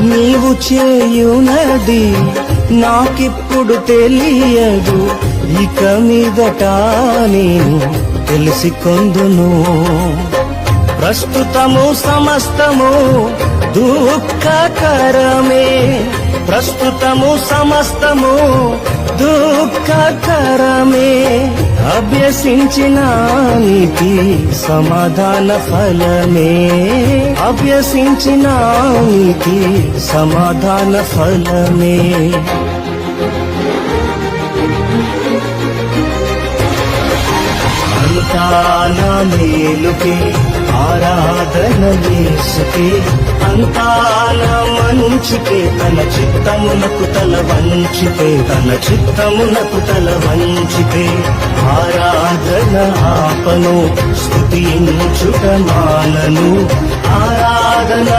నీవు చేయునది నాకిప్పుడు తెలియదు, ఇక మీదట నేను తెలిసికొందును. ప్రస్తుతము సమస్తము దుఃఖకరమే, ప్రస్తుతము సమస్తము దుఃఖకరమే. అభ్యసించిన నీతి సమాధాన ఫలమే, అభ్యసించిన నీతి సమాధాన ఫలమే. అంతా నా మేలుకే ఆరాధన యేసుకే, అంతా నా మంచికే. తన చిత్తమునకు తల వంచితే, తన చిత్తమునకు తల వంచితే ఆరాధన ఆపను, స్తుతించుట మానను. ఆరాధన